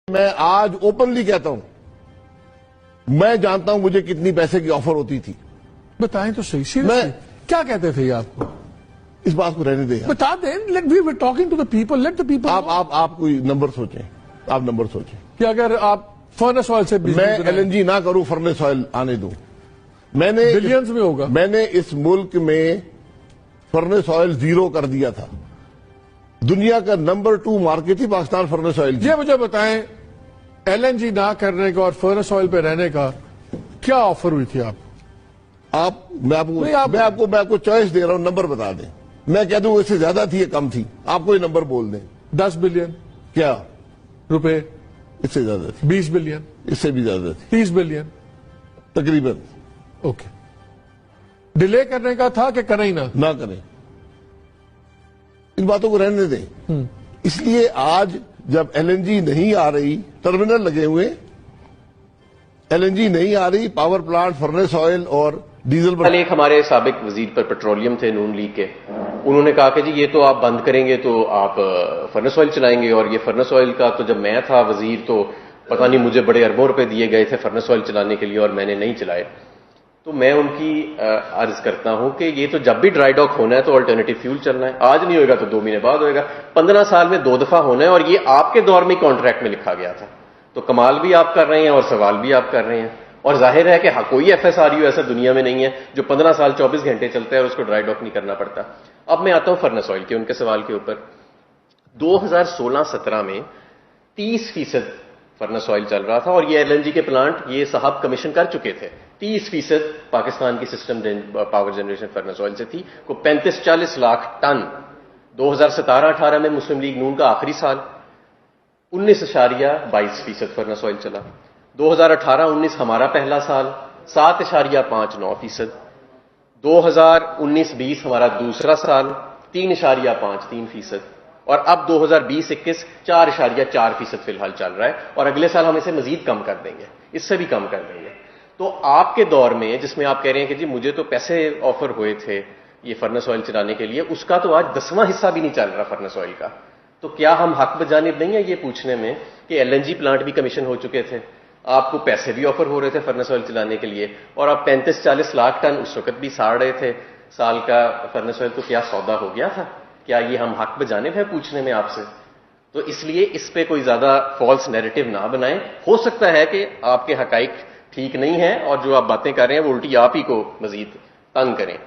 میں آج اوپنلی کہتا ہوں، میں جانتا ہوں مجھے کتنی پیسے کی آفر ہوتی تھی. بتائیں تو صحیح، سیریسلی کیا کہتے تھے یہ آپ کو؟ اس بات کو رہنے دیں. بتا دیں. We are talking to the people, let the people. آپ کوئی نمبر سوچیں، آپ نمبر سوچیں کہ اگر آپ فرنس آئل سے میں ایل این جی نہ کروں، فرنس آئل آنے دوں. میں نے بلینز میں ہوگا. میں نے اس ملک میں فرنس آئل زیرو کر دیا تھا. دنیا کا نمبر 2 مارکیٹ تھی پاکستان فرنس آئل کی. یہ مجھے بتائیں، ایل این جی نہ کرنے کا اور فرنس آئل پہ رہنے کا کیا آفر ہوئی تھی آپ؟ میں آپ کو چوائس دے رہا ہوں، نمبر بتا دیں. میں کہہ دوں اس سے زیادہ تھی یا کم تھی، آپ کوئی نمبر بول دیں. 10 بلین کیا روپے؟ اس سے زیادہ تھی. 20 بلین؟ اس سے بھی زیادہ تھی 30 بلین؟ تقریباً. اوکے. ڈیلے کرنے کا تھا کہ کریں نہ کریں. ان باتوں کو رہنے دیں. اس لیے آج جب ایل این جی نہیں آ رہی، ٹرمینل لگے ہوئے، ایل این جی نہیں آ رہی، پاور پلانٹ، فرنس آئل اور ڈیزل پر. ایک ہمارے سابق وزیر پر پیٹرولیم تھے نون لیگ کے، انہوں نے کہا کہ جی یہ تو آپ بند کریں گے تو آپ فرنس آئل چلائیں گے. اور یہ فرنس آئل کا تو جب میں تھا وزیر تو پتہ نہیں مجھے بڑے اربوں روپے دیے گئے تھے فرنس آئل چلانے کے لیے اور میں نے نہیں چلائے. تو میں ان کی عرض کرتا ہوں کہ یہ تو جب بھی ڈرائی ڈاک ہونا ہے تو آلٹرنیٹو فیول چلنا ہے. آج نہیں ہوئے گا تو 2 مہینے بعد ہوئے گا. 15 سال میں 2 دفعہ ہونا ہے اور یہ آپ کے دور میں کانٹریکٹ میں لکھا گیا تھا. تو کمال بھی آپ کر رہے ہیں اور سوال بھی آپ کر رہے ہیں. اور ظاہر ہے کہ کوئی ایف ایس آر یو ایسا دنیا میں نہیں ہے جو 15 سال 24 گھنٹے چلتا ہے اور اس کو ڈرائی ڈاک نہیں کرنا پڑتا. اب میں آتا ہوں فرنس آئل کے ان کے سوال کے اوپر. 2016-17 میں 30% فرنس آئل چل رہا تھا اور یہ ایل این جی کے پلانٹ یہ صاحب کمیشن کر چکے تھے. 30% پاکستان کی system power generation furnace oil سے تھی. کو 35-40 لاکھ ٹن. 2017-18 میں مسلم لیگ نون کا آخری سال 19.22% فرنس آئل چلا. 2018-19 ہمارا پہلا سال 7.59%. 2019-20 ہمارا دوسرا سال 3.53%. اور اب 2020-21 4.4% فی الحال چل رہا ہے اور اگلے سال ہم اسے مزید کم کر دیں گے، اس سے بھی کم کر دیں گے. تو آپ کے دور میں جس میں آپ کہہ رہے ہیں کہ جی مجھے تو پیسے آفر ہوئے تھے یہ فرنس آئل چلانے کے لیے، اس کا تو آج 10واں حصہ بھی نہیں چل رہا فرنس آئل کا. تو کیا ہم حق بجانب نہیں ہیں یہ پوچھنے میں کہ ایل این جی پلانٹ بھی کمیشن ہو چکے تھے، آپ کو پیسے بھی آفر ہو رہے تھے فرنس آئل چلانے کے لیے اور آپ 35-40 لاکھ ٹن اس وقت بھی ساڑ رہے تھے سال کا فرنس آئل. تو کیا سودا ہو گیا تھا؟ کیا یہ ہم حق بجانب ہے پوچھنے میں آپ سے؟ تو اس لیے اس پہ کوئی زیادہ فالس نیریٹو نہ بنائیں. ہو سکتا ہے کہ آپ کے حقائق ٹھیک نہیں ہیں اور جو آپ باتیں کر رہے ہیں وہ الٹی آپ ہی کو مزید تنگ کریں.